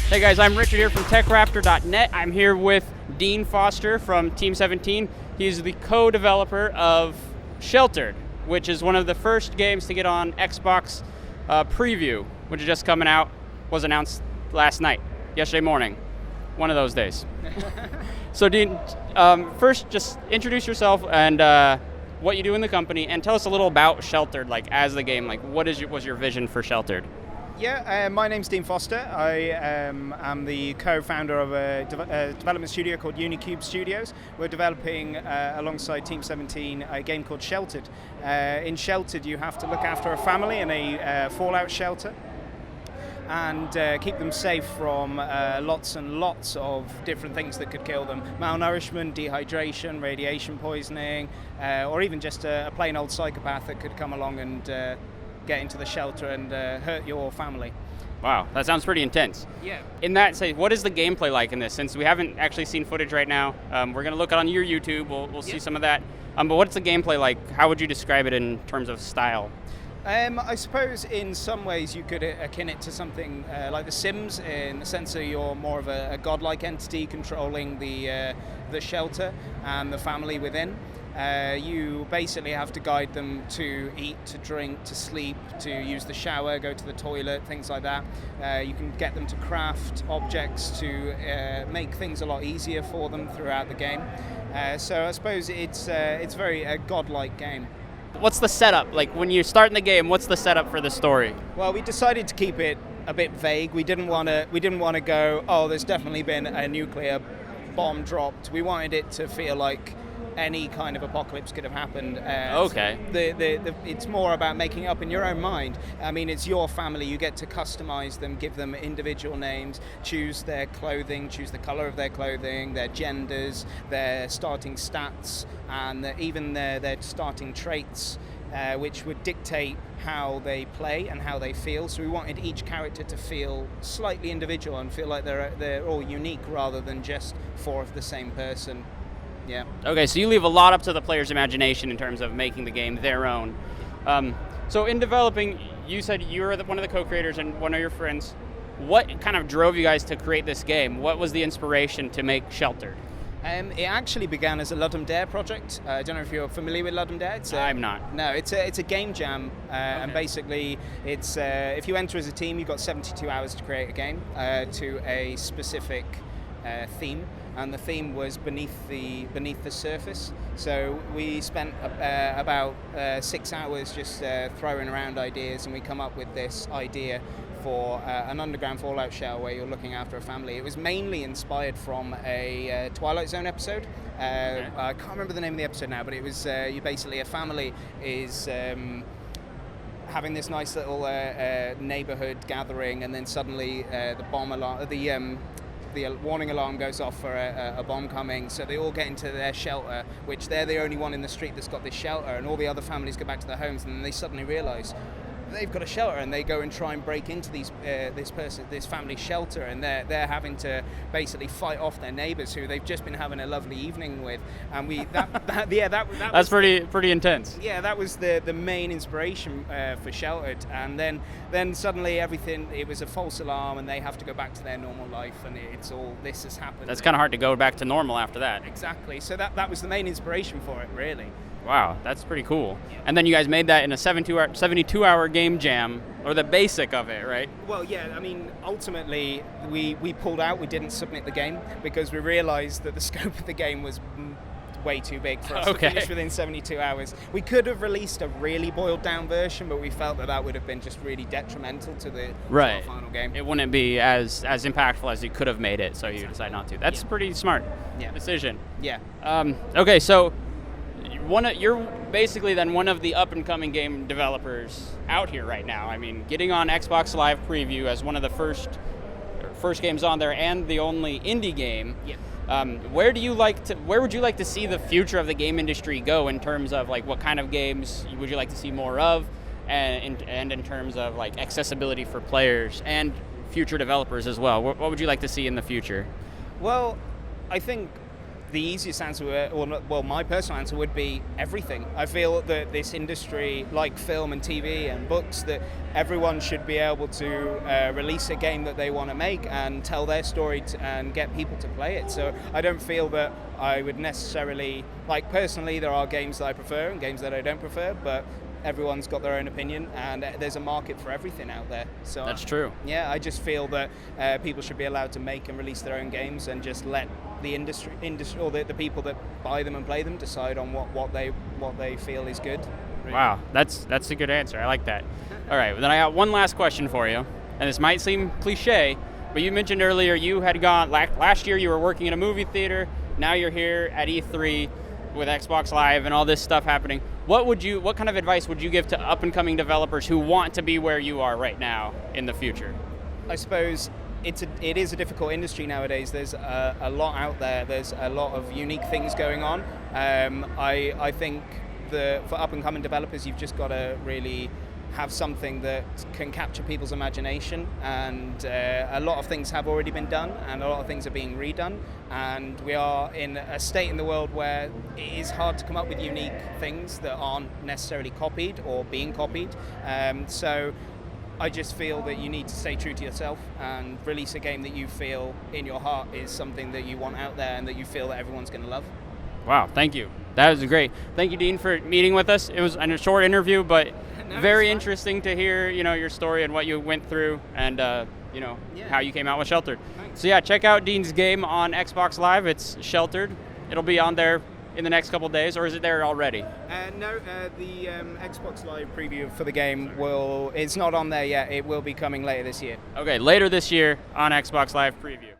Hey guys, I'm Richard here from TechRaptor.net. I'm here with Dean Foster from Team 17. He's the co-developer of Sheltered, which is one of the first games to get on Xbox Preview, which is just coming out, was announced last night, yesterday morning, one of those days. So Dean, first just introduce yourself and what you do in the company, and tell us a little about Sheltered, like as the game, like what was your vision for Sheltered? Yeah, my name's Dean Foster. I am the co-founder of a development studio called Unicube Studios. We're developing, alongside Team 17, a game called Sheltered. In Sheltered, you have to look after a family in a fallout shelter and keep them safe from lots and lots of different things that could kill them. Malnourishment, dehydration, radiation poisoning, or even just a plain old psychopath that could come along and get into the shelter and hurt your family. Wow, that sounds pretty intense. Yeah. In that, say, what is the gameplay like in this? Since we haven't actually seen footage right now, we're going to look on your YouTube. We'll see some of that. But what's the gameplay like? How would you describe it in terms of style? I suppose in some ways you could akin it to something like The Sims, in the sense that you're more of a godlike entity controlling the shelter and the family within. You basically have to guide them to eat, to drink, to sleep, to use the shower, go to the toilet, things like that. You can get them to craft objects to make things a lot easier for them throughout the game. So I suppose it's very a godlike game. What's the setup? Like when you start in the game, what's the setup for the story? Well, we decided to keep it a bit vague. We didn't want to go, oh, there's definitely been a nuclear bomb dropped. We wanted it to feel like any kind of apocalypse could have happened. Okay. It's more about making it up in your own mind. I mean, it's your family. You get to customize them, give them individual names, choose their clothing, choose the color of their clothing, their genders, their starting stats, and even their starting traits, which would dictate how they play and how they feel. So we wanted each character to feel slightly individual and feel like they're all unique rather than just four of the same person. Yeah. Okay, so you leave a lot up to the player's imagination in terms of making the game their own. So in developing, you said you were one of the co-creators and one of your friends. What kind of drove you guys to create this game? What was the inspiration to make Sheltered? It actually began as a Ludum Dare project. I don't know if you're familiar with Ludum Dare. I'm not. No, it's a game jam, and basically it's if you enter as a team, you've got 72 hours to create a game to a specific theme. And the theme was beneath the surface. So we spent about 6 hours just throwing around ideas, and we come up with this idea for an underground fallout shelter where you're looking after a family. It was mainly inspired from a Twilight Zone episode. I can't remember the name of the episode now, but it was you basically a family is having this nice little neighborhood gathering, and then suddenly the bomb alarm, the warning alarm goes off for a bomb coming, so they all get into their shelter, which they're the only one in the street that's got this shelter, and all the other families go back to their homes, and then they suddenly realize they've got a shelter, and they go and try and break into this family's shelter, and they're having to basically fight off their neighbors who they've just been having a lovely evening with, and that was pretty intense. Yeah, that was the main inspiration for Sheltered, and then suddenly it was a false alarm, and they have to go back to their normal life, and it's all this has happened. That's kind of hard to go back to normal after that. Exactly. So that was the main inspiration for it, really. Wow, that's pretty cool. Yeah. And then you guys made that in a 72-hour game jam, or the basic of it, right? Well, yeah, I mean, ultimately, we pulled out. We didn't submit the game because we realized that the scope of the game was way too big for us to finish within 72 hours. We could have released a really boiled down version, but we felt that would have been just really detrimental to the final game. It wouldn't be as impactful as you could have made it, so you decided not to. That's a pretty smart decision. Yeah. Okay, so you're basically then one of the up-and-coming game developers out here right now. I mean, getting on Xbox Live Preview as one of the first games on there and the only indie game. Yeah. Where would you like to see the future of the game industry go in terms of like what kind of games would you like to see more of, and in terms of like accessibility for players and future developers as well? What would you like to see in the future? Well, I think the easiest answer, well, my personal answer would be everything. I feel that this industry, like film and TV and books, that everyone should be able to release a game that they want to make and tell their story and get people to play it. So I don't feel that I would necessarily, like personally, there are games that I prefer and games that I don't prefer, but everyone's got their own opinion, and there's a market for everything out there. So that's true. Yeah, I just feel that people should be allowed to make and release their own games, and just let the industry or the people that buy them and play them decide on what they feel is good. Wow, that's a good answer. I like that. All right, well, then I got one last question for you, and this might seem cliche, but you mentioned earlier you had gone last year. You were working in a movie theater. Now you're here at E3 with Xbox Live and all this stuff happening. What kind of advice would you give to up-and-coming developers who want to be where you are right now in the future? I suppose it is a difficult industry nowadays. There's a lot out there. There's a lot of unique things going on. I think for up-and-coming developers, you've just got to really have something that can capture people's imagination, and a lot of things have already been done and a lot of things are being redone, and we are in a state in the world where it is hard to come up with unique things that aren't necessarily copied or being copied. So I just feel that you need to stay true to yourself and release a game that you feel in your heart is something that you want out there and that you feel that everyone's going to love. Wow, thank you. That was great. Thank you, Dean, for meeting with us. It was a short interview, but very interesting to hear, your story and what you went through, and how you came out with Sheltered. Thanks. So yeah, check out Dean's game on Xbox Live. It's Sheltered. It'll be on there in the next couple days, or is it there already? No, the Xbox Live preview for the game it's not on there yet. It will be coming later this year. Okay, later this year on Xbox Live preview.